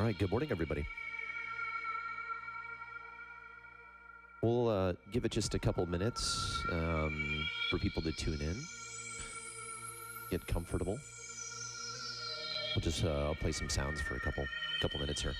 right, good morning, everybody. We'll give it just a couple minutes for people to tune in, get comfortable. We'll just I'll play some sounds for a couple minutes here.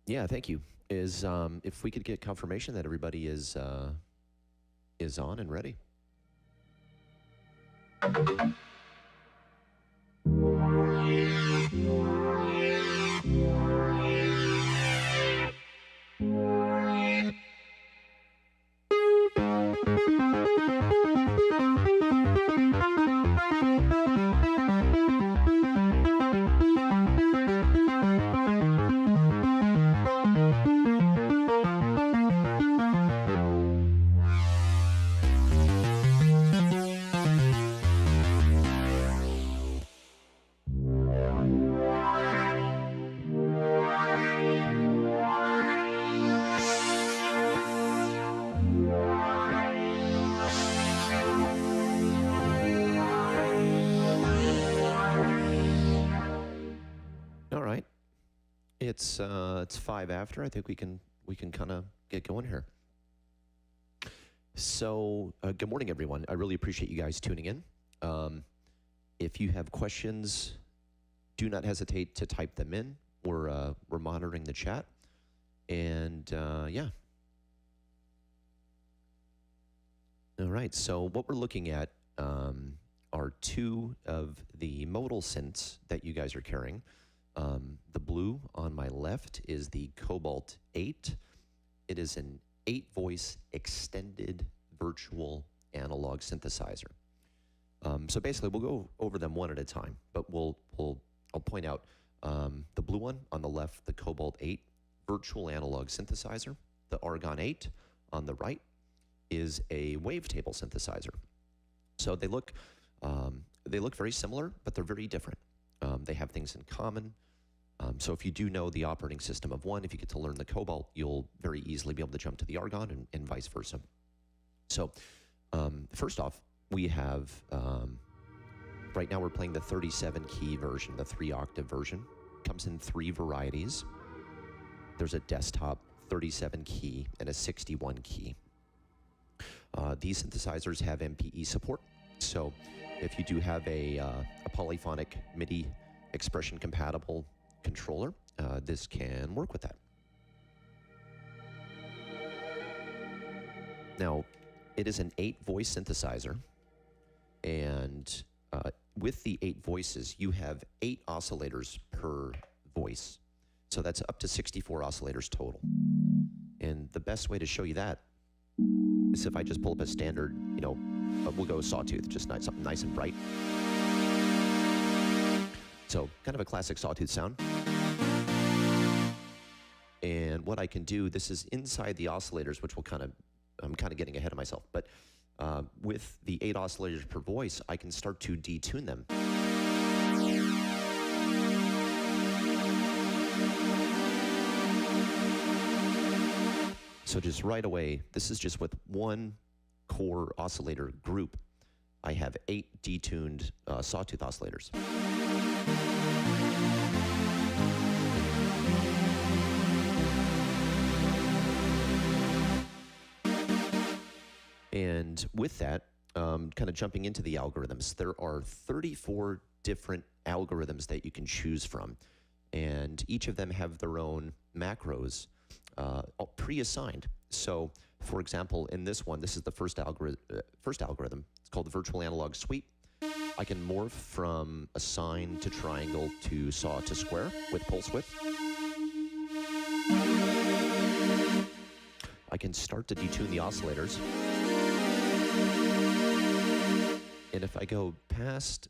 Yeah, thank you. If we could get confirmation that everybody is on and ready. It's 5 after. I think we can kind of get going here. So good morning, everyone. I really appreciate you guys tuning in. If you have questions, do not hesitate to type them in. We're monitoring the chat, and yeah. All right. So what we're looking at are two of the modal synths that you guys are carrying. The blue on my left is the Cobalt 8. It is an 8-voice extended virtual analog synthesizer. So basically, we'll go over them one at a time, but I'll point out the blue one on the left, the Cobalt 8 virtual analog synthesizer. The Argon 8 on the right is a wavetable synthesizer. So they look very similar, but they're very different. They have things in common. So if you do know the operating system of one, if you get to learn the Cobalt, you'll very easily be able to jump to the Argon and vice versa. So first off, we have, right now we're playing the 37-key version, the 3-octave version. Comes in 3 varieties. There's a desktop 37-key and a 61-key. These synthesizers have MPE support, so if you do have a polyphonic MIDI expression compatible controller, this can work with that. Now, it is an 8-voice synthesizer, and with the 8 voices, you have 8 oscillators per voice. So that's up to 64 oscillators total. And the best way to show you that is if I just pull up a standard, we'll go sawtooth, just something nice and bright. So kind of a classic sawtooth sound. And what I can do, this is inside the oscillators, which I'm kind of getting ahead of myself, but with the 8 oscillators per voice, I can start to detune them. So just right away, this is just with one core oscillator group. I have 8 detuned sawtooth oscillators. And with that, kind of jumping into the algorithms, there are 34 different algorithms that you can choose from. And each of them have their own macros pre-assigned. So, for example, in this one, this is the first algorithm. It's called the virtual analog sweep. I can morph from a sine to triangle to saw to square with pulse width. I can start to detune the oscillators. And if I go past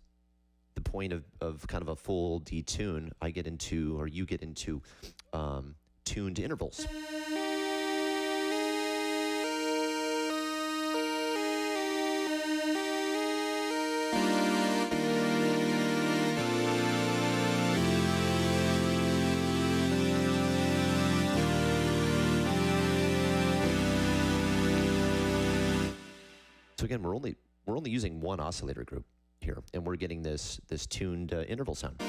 the point of kind of a full detune, I get into, or you get into, tuned intervals. So again, we're only using one oscillator group here, and we're getting this tuned interval sound.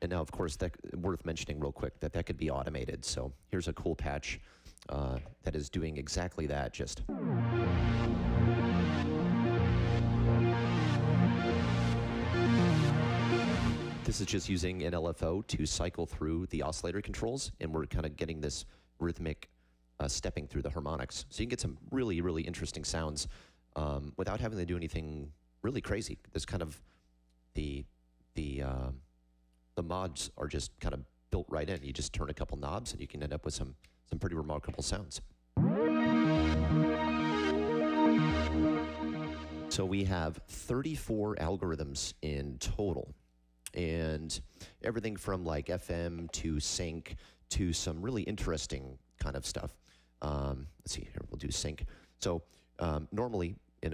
And now, of course, worth mentioning real quick that could be automated. So here's a cool patch that is doing exactly that. Just this is just using an LFO to cycle through the oscillator controls, and we're kind of getting this rhythmic stepping through the harmonics. So you can get some really, really interesting sounds without having to do anything really crazy. This kind of the mods are just kind of built right in. You just turn a couple knobs and you can end up with some pretty remarkable sounds. So we have 34 algorithms in total, and everything from like FM to sync to some really interesting kind of stuff. Let's see here, we'll do sync. So normally with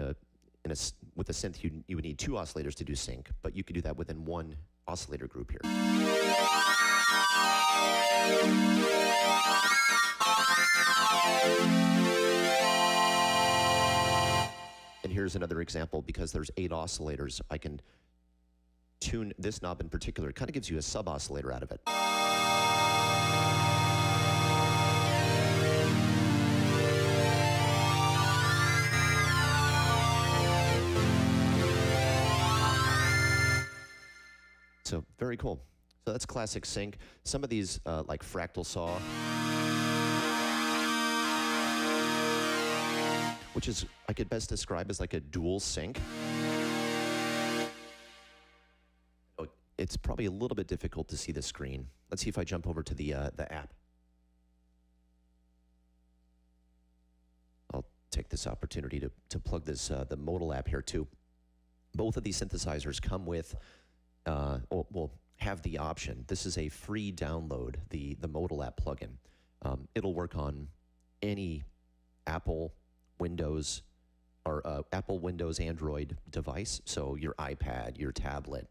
a synth, you would need 2 oscillators to do sync, but you could do that within one oscillator group here. And here's another example. Because there's 8 oscillators, I can tune this knob in particular. It kind of gives you a sub-oscillator out of it. So very cool. So that's classic sync. Some of these, like fractal saw, which is, I could best describe as like a dual sync. Oh, it's probably a little bit difficult to see the screen. Let's see if I jump over to the app. I'll take this opportunity to plug this the Modal app here too. Both of these synthesizers come with will have the option. This is a free download, the Modal app plugin. It'll work on any Apple, Windows, or Apple, Windows, Android device, so your iPad, your tablet,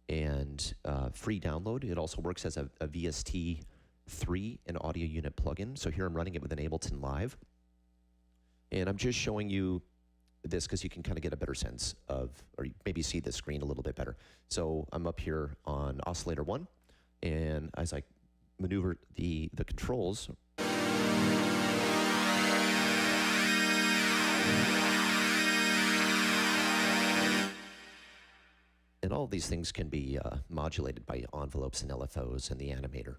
and free download. It also works as a VST3 and audio unit plugin. So here I'm running it with an Ableton Live, and I'm just showing you this because you can kind of get a better sense of, or maybe see the screen a little bit better. So I'm up here on oscillator 1, and as I maneuver the controls. And all of these things can be modulated by envelopes and LFOs and the animator.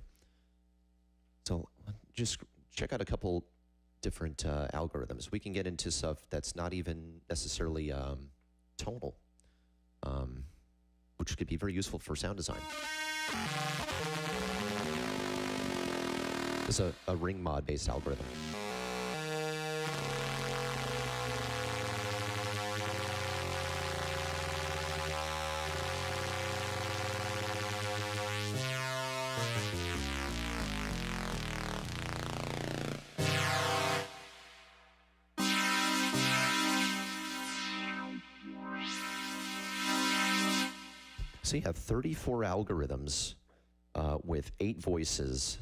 So just check out a couple different algorithms. We can get into stuff that's not even necessarily tonal, which could be very useful for sound design. This is a ring mod-based algorithm. So you have 34 algorithms with 8 voices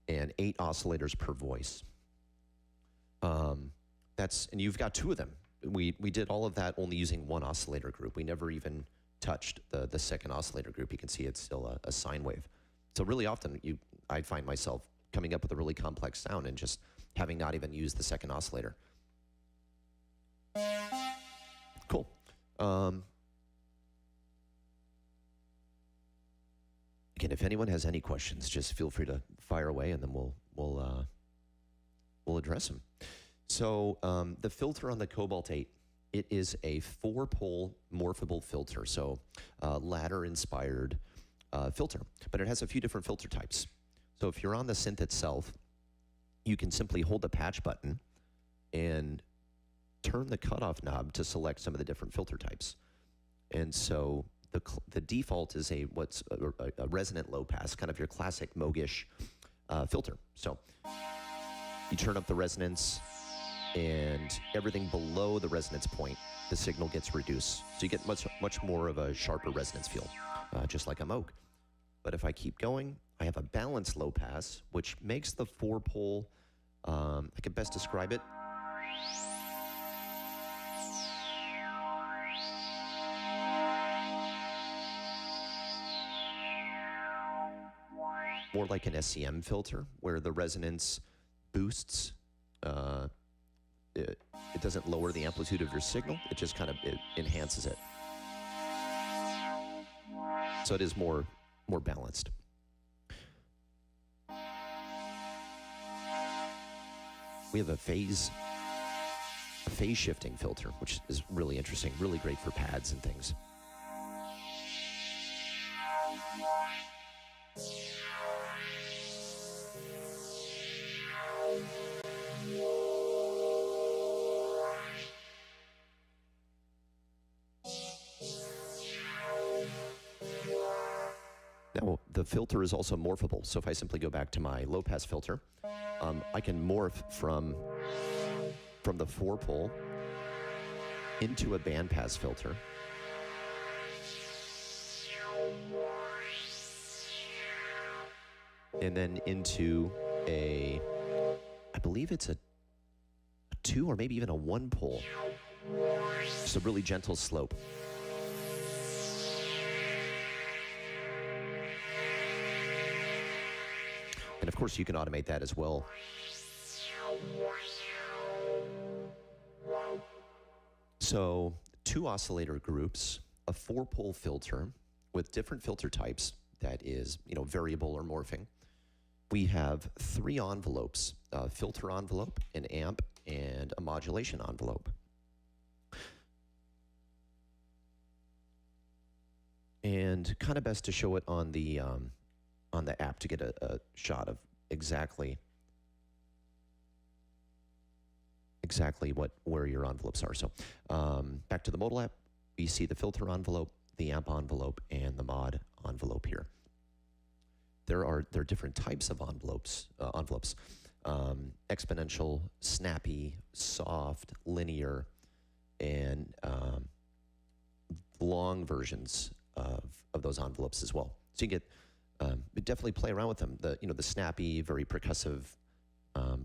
and 8 oscillators per voice. And you've got 2 of them. We did all of that only using 1 oscillator group. We never even touched the second oscillator group. You can see it's still a sine wave. So really often I find myself coming up with a really complex sound and just having not even used the second oscillator. Cool. Again, if anyone has any questions, just feel free to fire away, and then we'll address them. So the filter on the Cobalt 8, it is a 4-pole morphable filter, so ladder-inspired filter. But it has a few different filter types. So if you're on the synth itself, you can simply hold the patch button and turn the cutoff knob to select some of the different filter types. And so the default is a resonant low pass, kind of your classic Moog-ish filter. So you turn up the resonance, and everything below the resonance point, the signal gets reduced. So you get much more of a sharper resonance feel, just like a Moog. But if I keep going, I have a balanced low pass, which makes the 4-pole, I could best describe it, more like an SCM filter, where the resonance boosts. It doesn't lower the amplitude of your signal. It just kind of enhances it. So it is more balanced. We have a phase shifting filter, which is really interesting, really great for pads and things. Now, the filter is also morphable. So if I simply go back to my low-pass filter, I can morph from the 4-pole into a bandpass filter. And then into I believe it's a 2 or maybe even a 1-pole. Just a really gentle slope. And of course, you can automate that as well. So 2 oscillator groups, a 4-pole filter with different filter types that is, variable or morphing. We have 3 envelopes, a filter envelope, an amp, and a modulation envelope. And kind of best to show it on the app to get a shot of exactly where your envelopes are. So back to the Modal app, we see the filter envelope, the amp envelope, and the mod envelope here. There are different types of envelopes, exponential, snappy, soft, linear, and long versions of those envelopes as well. So you get definitely play around with them. The snappy, very percussive,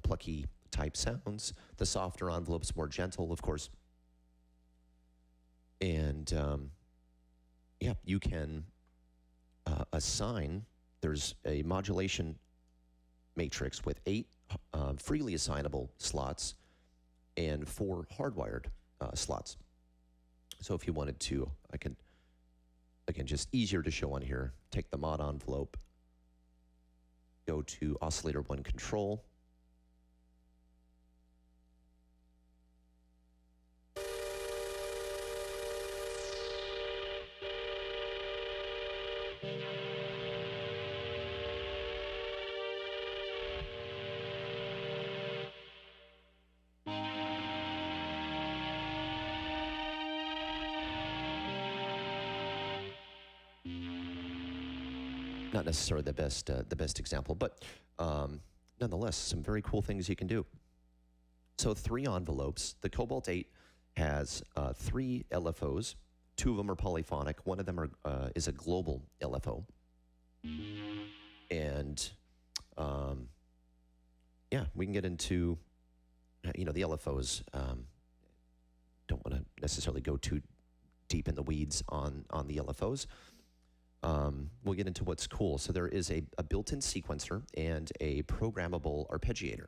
plucky type sounds. The softer envelopes, more gentle, of course. And you can assign. There's a modulation matrix with 8 freely assignable slots and 4 hardwired slots. So if you wanted to, I can, again, just easier to show on here, take the mod envelope, go to oscillator 1 control, not necessarily the best example, but nonetheless, some very cool things you can do. So 3 envelopes. The Cobalt 8 has 3 LFOs. 2 of them are polyphonic. One of them is a global LFO. And yeah, we can get into the LFOs. Don't want to necessarily go too deep in the weeds on the LFOs. We'll get into what's cool. So there is a built-in sequencer and a programmable arpeggiator.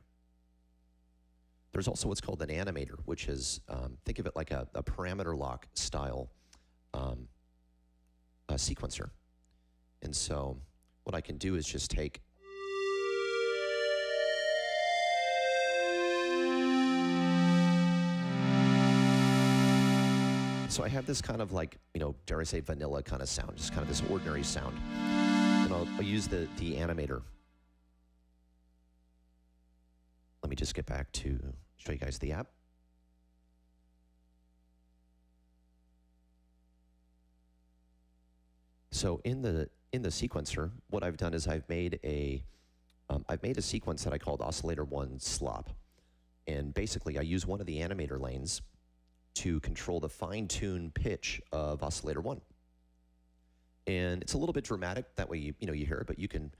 There's also what's called an animator, which is, think of it like a parameter lock style sequencer. And so what I can do is just take So I have this kind of like, dare I say vanilla kind of sound, just kind of this ordinary sound. And I'll use the animator. Let me just get back to show you guys the app. So in the sequencer, what I've done is I've made a sequence that I called oscillator 1 slop. And basically I use one of the animator lanes to control the fine-tune pitch of oscillator 1. And it's a little bit dramatic, that way you hear it, but you can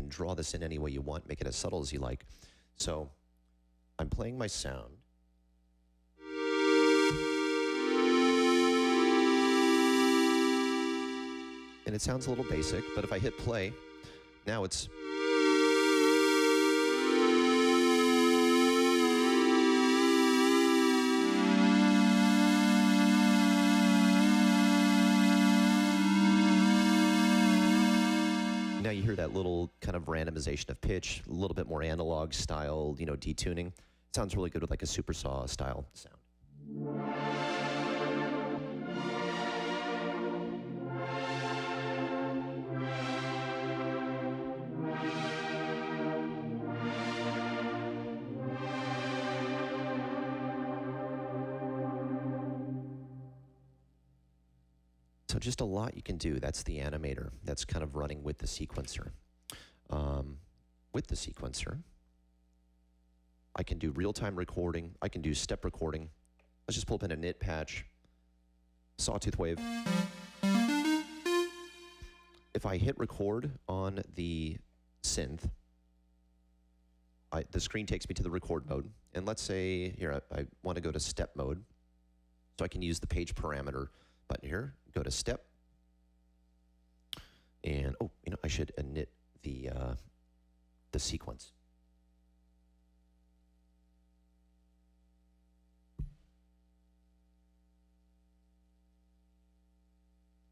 draw this in any way you want, make it as subtle as you like. So I'm playing my sound. And it sounds a little basic, but if I hit play, now it's you hear that little kind of randomization of pitch, a little bit more analog style, detuning. It sounds really good with like a super saw style sound. So just a lot you can do. That's the animator. That's kind of running with the sequencer. With the sequencer, I can do real-time recording. I can do step recording. Let's just pull up in a knit patch, sawtooth wave. If I hit record on the synth, the screen takes me to the record mode. And let's say here, I want to go to step mode. So I can use the page parameter button here, go to step, and I should init the sequence.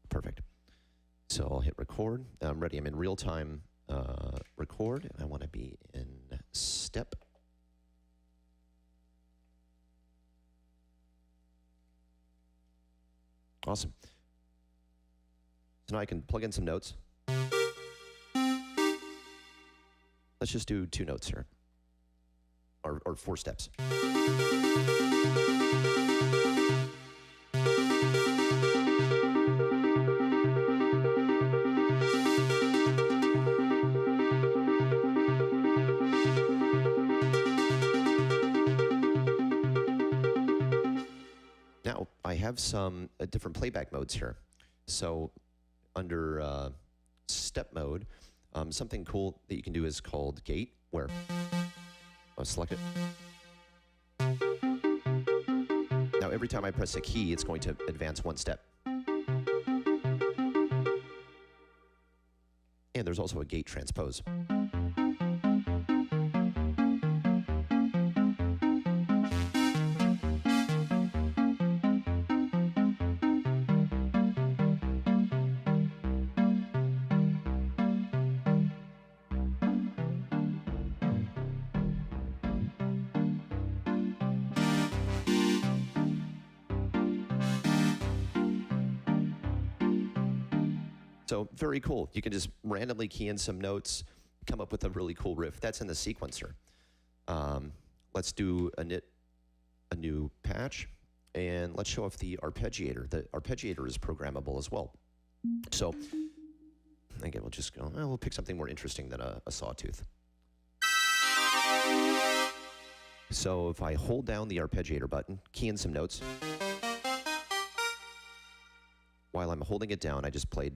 Perfect. So I'll hit record. I'm ready. I'm in real time record. I want to be in step. Awesome. So now I can plug in some notes. Let's just do 2 notes here, or 4 steps. Now, I have some different playback modes here. So under step mode, something cool that you can do is called gate, where I'll select it. Now, every time I press a key, it's going to advance 1 step. And there's also a gate transpose. So very cool. You can just randomly key in some notes, come up with a really cool riff. That's in the sequencer. Let's do a new patch, and let's show off the arpeggiator. The arpeggiator is programmable as well. So again, we'll just go, we'll pick something more interesting than a sawtooth. So if I hold down the arpeggiator button, key in some notes. While I'm holding it down, I just played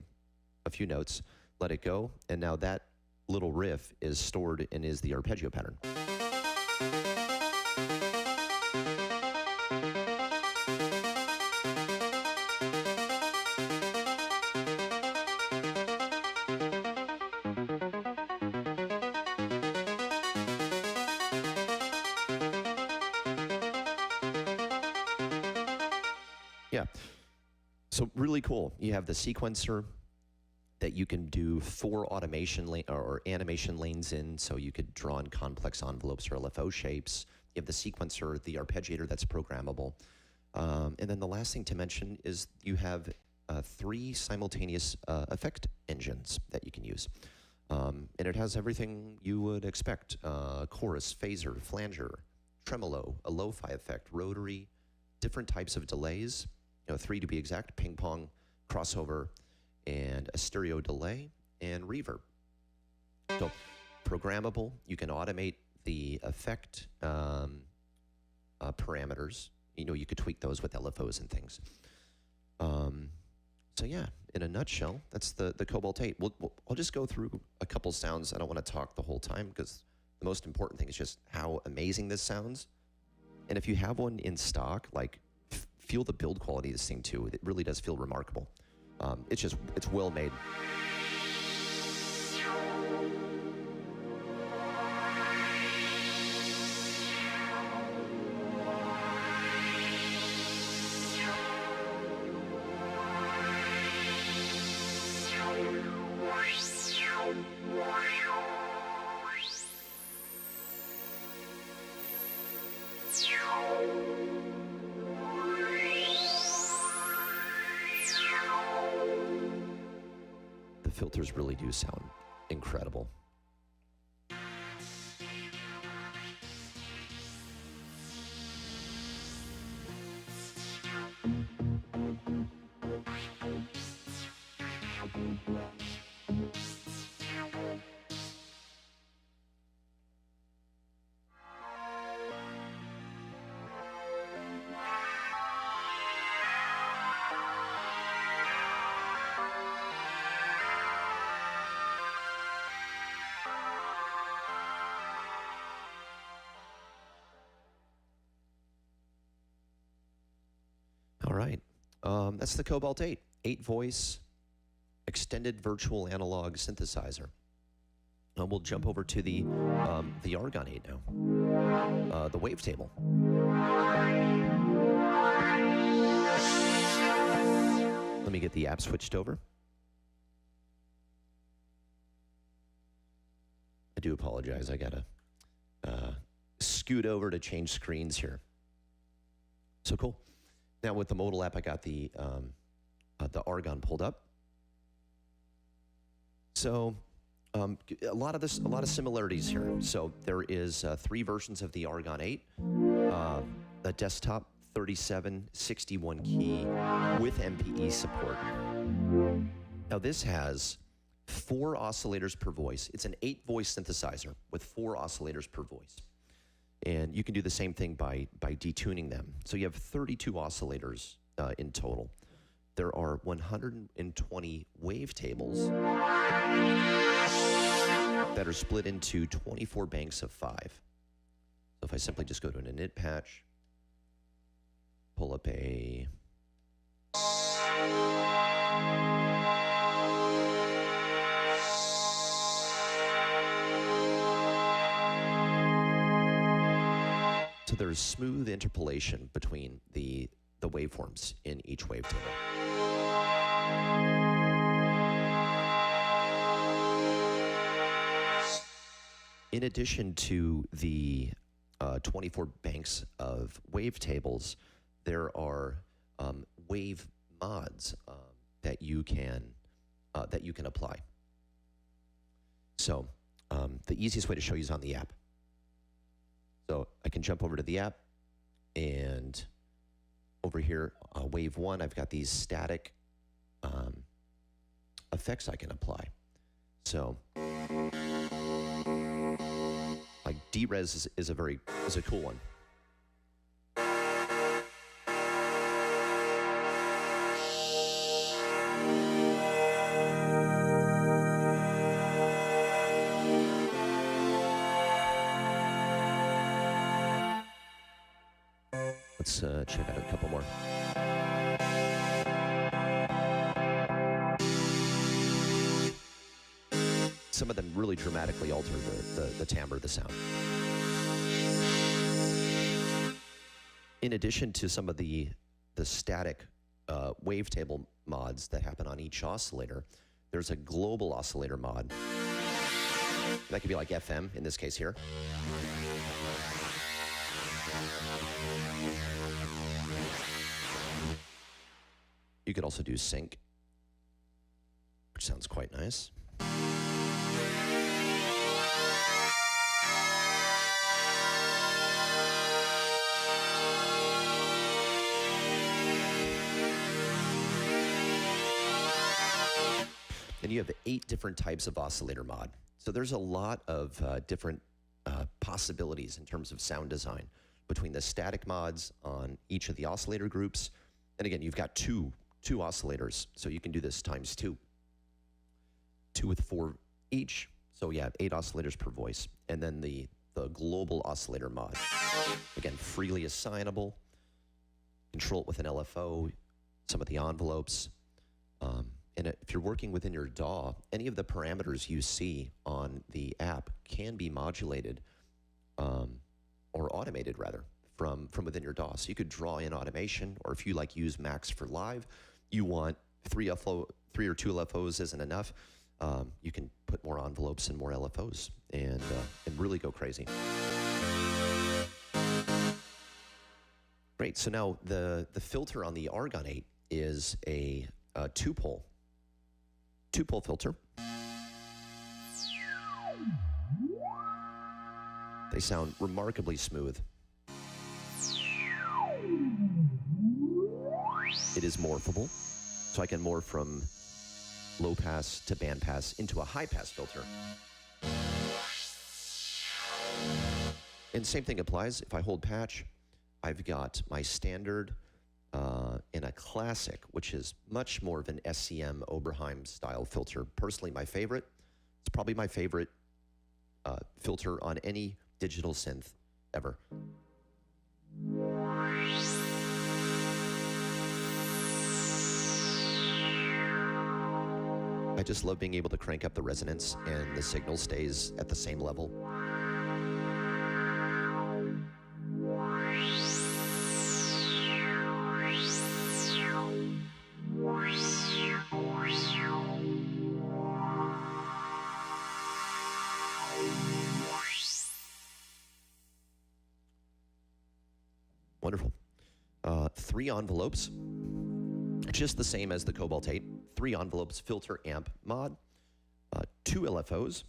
a few notes, let it go, and now that little riff is stored and is the arpeggio pattern. Yeah, so really cool. You have the sequencer that you can do 4 automation or animation lanes in, so you could draw in complex envelopes or LFO shapes. You have the sequencer, the arpeggiator that's programmable. And then the last thing to mention is you have 3 simultaneous effect engines that you can use. And it has everything you would expect: chorus, phaser, flanger, tremolo, a lo-fi effect, rotary, different types of delays, 3 to be exact: ping pong, crossover, and a stereo delay, and reverb. So programmable, you can automate the effect parameters. You could tweak those with LFOs and things. So yeah, in a nutshell, that's the Cobalt 8. I'll just go through a couple sounds. I don't want to talk the whole time because the most important thing is just how amazing this sounds. And if you have one in stock, like, feel the build quality of this thing too. It really does feel remarkable. It's well made. The filters really do sound incredible. All right, that's the Cobalt 8, 8-voice extended virtual analog synthesizer. We'll jump over to the Argon 8 now, the wavetable. Let me get the app switched over. I do apologize. I gotta scoot over to change screens here. So cool. Now with the Modal app, I got the Argon pulled up. So a lot of similarities here. So there is 3 versions of the Argon 8, the desktop 3761 key with MPE support. Now this has 4 oscillators per voice. It's an 8-voice synthesizer with 4 oscillators per voice. And you can do the same thing by detuning them. So you have 32 oscillators in total. There are 120 wavetables that are split into 24 banks of 5. So if I simply just go to an init patch, pull up a so there's smooth interpolation between the waveforms in each wavetable. In addition to the 24 banks of wavetables, there are wave mods that you can that you can apply. So the easiest way to show you is on the app. So I can jump over to the app, and over here, wave 1, I've got these static effects I can apply. So like D-Res is a cool one. Let's check out a couple more. Some of them really dramatically alter the timbre of the sound. In addition to some of the static wavetable mods that happen on each oscillator, there's a global oscillator mod. That could be like FM, in this case here. You could also do sync, which sounds quite nice. Then you have 8 different types of oscillator mod. So there's a lot of different possibilities in terms of sound design between the static mods on each of the oscillator groups. And again, you've got two oscillators, so you can do this times 2. 2 with 4 each, so yeah, 8 oscillators per voice. And then the global oscillator mod. Again, freely assignable, control it with an LFO, some of the envelopes. And if you're working within your DAW, any of the parameters you see on the app can be modulated or automated, rather, from within your DAW. So you could draw in automation, or if you use Max for live, you want 3 or 2 LFOs isn't enough, you can put more envelopes and more LFOs and really go crazy. Great, so now the filter on the Argon 8 is a 2-pole filter. They sound remarkably smooth. It is morphable, so I can morph from low pass to band pass into a high pass filter. And same thing applies. If I hold patch, I've got my standard and a classic, which is much more of an SCM Oberheim style filter. Personally, my favorite. It's probably my favorite filter on any digital synth ever. I just love being able to crank up the resonance and the signal stays at the same level. Wonderful. 3 envelopes, just the same as the Cobalt 8. 3 envelopes, filter, amp, mod, 2 LFOs,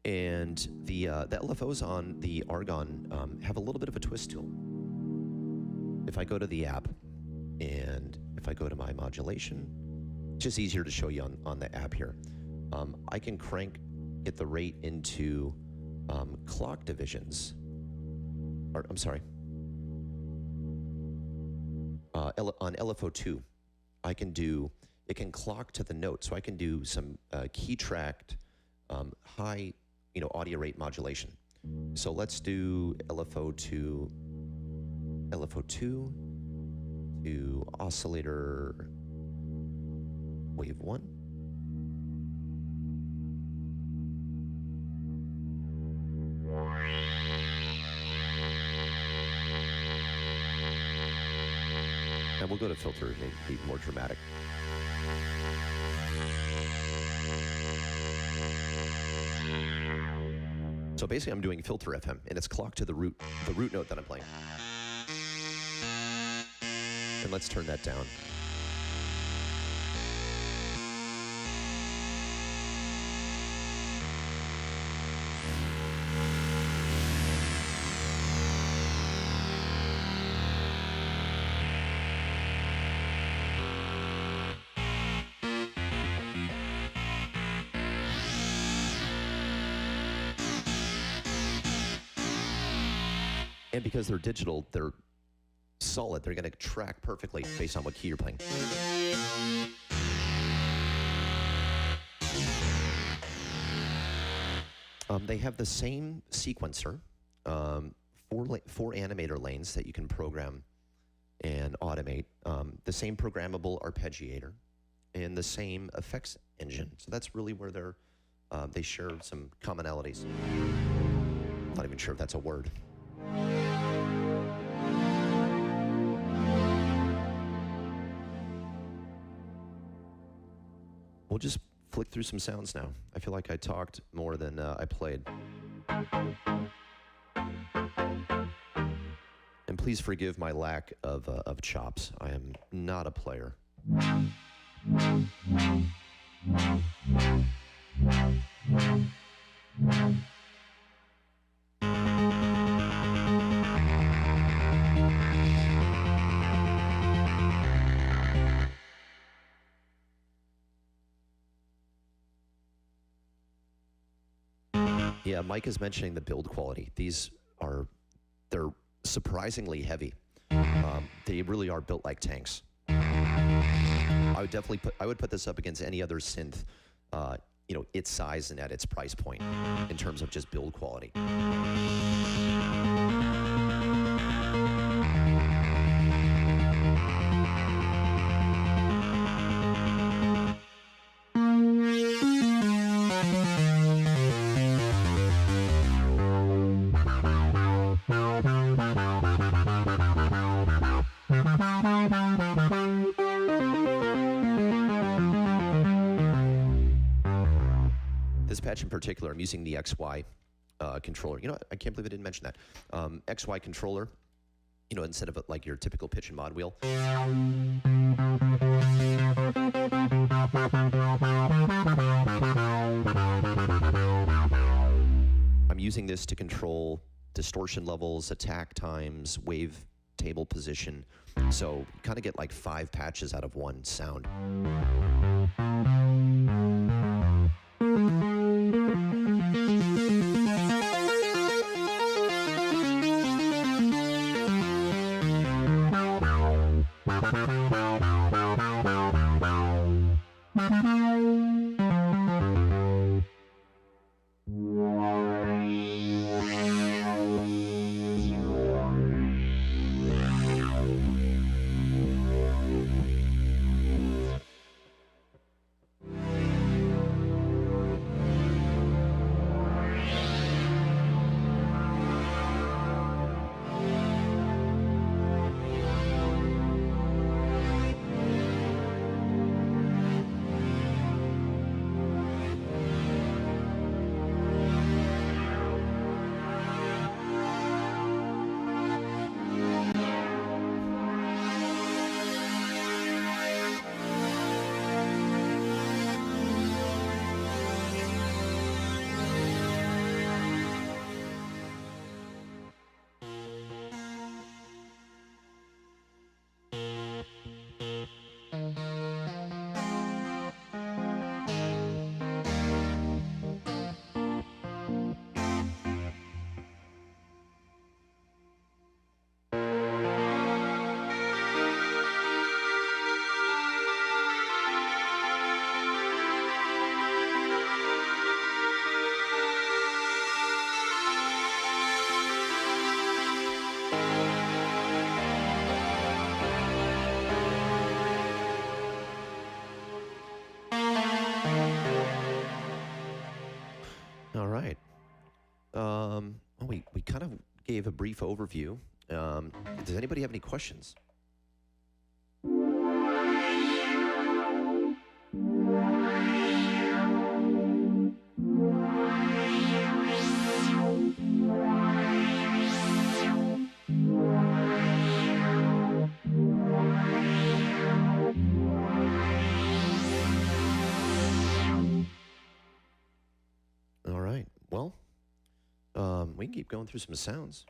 and the LFOs on the Argon have a little bit of a twist to them. If I go to the app, and if I go to my modulation, it's just easier to show you on the app here. I can get the rate into clock divisions. Or, I'm sorry. On LFO2, it can clock to the note, so I can do some key tracked high, audio rate modulation. So let's do LFO2 to oscillator wave 1. And we'll go to filter and be more dramatic. So basically I'm doing filter FM, and it's clocked to the root note that I'm playing. And let's turn that down. And because they're digital, they're solid. They're going to track perfectly based on what key you're playing. They have the same sequencer, four animator lanes that you can program and automate, the same programmable arpeggiator, and the same effects engine. So that's really where they share some commonalities. Not even sure if that's a word. We'll just flick through some sounds now. I feel like I talked more than I played. And please forgive my lack of chops. I am not a player. Yeah, Mike is mentioning the build quality. They're surprisingly heavy. They really are built like tanks. I would put this up against any other synth, its size and at its price point in terms of just build quality. This patch in particular, I'm using the XY controller. You know, I can't believe I didn't mention that. XY controller, instead of like your typical pitch and mod wheel. I'm using this to control distortion levels, attack times, wave table position. So you kind of get like 5 patches out of one sound. All right. We kind of gave a brief overview. Does anybody have any questions? All right. Well, we can keep going through some sounds.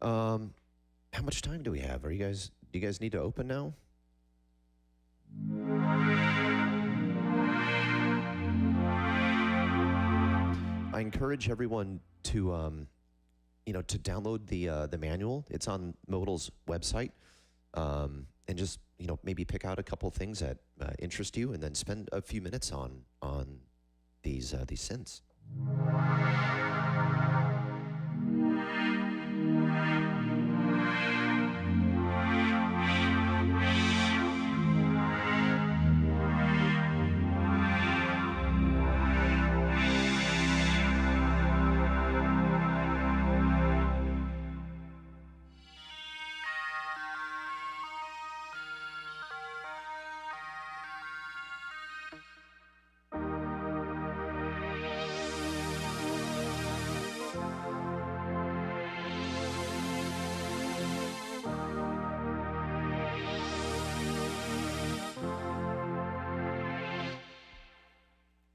How much time do we have? Do you guys need to open now? I encourage everyone to, to download the manual. It's on Modal's website, and just maybe pick out a couple things that interest you, and then spend a few minutes on these synths.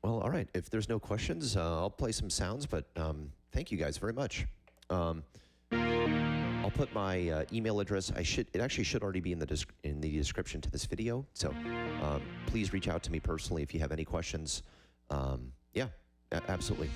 Well, all right. If there's no questions, I'll play some sounds, but thank you guys very much. I'll put my email address. It actually should already be in the description to this video. So please reach out to me personally if you have any questions. Yeah, absolutely.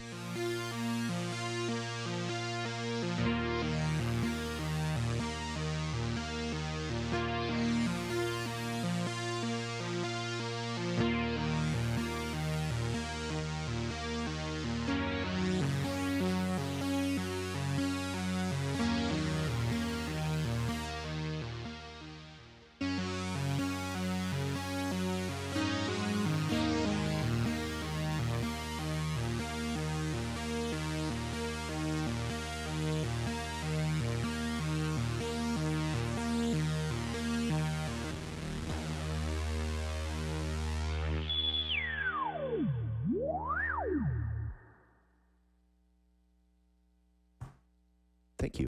Thank you.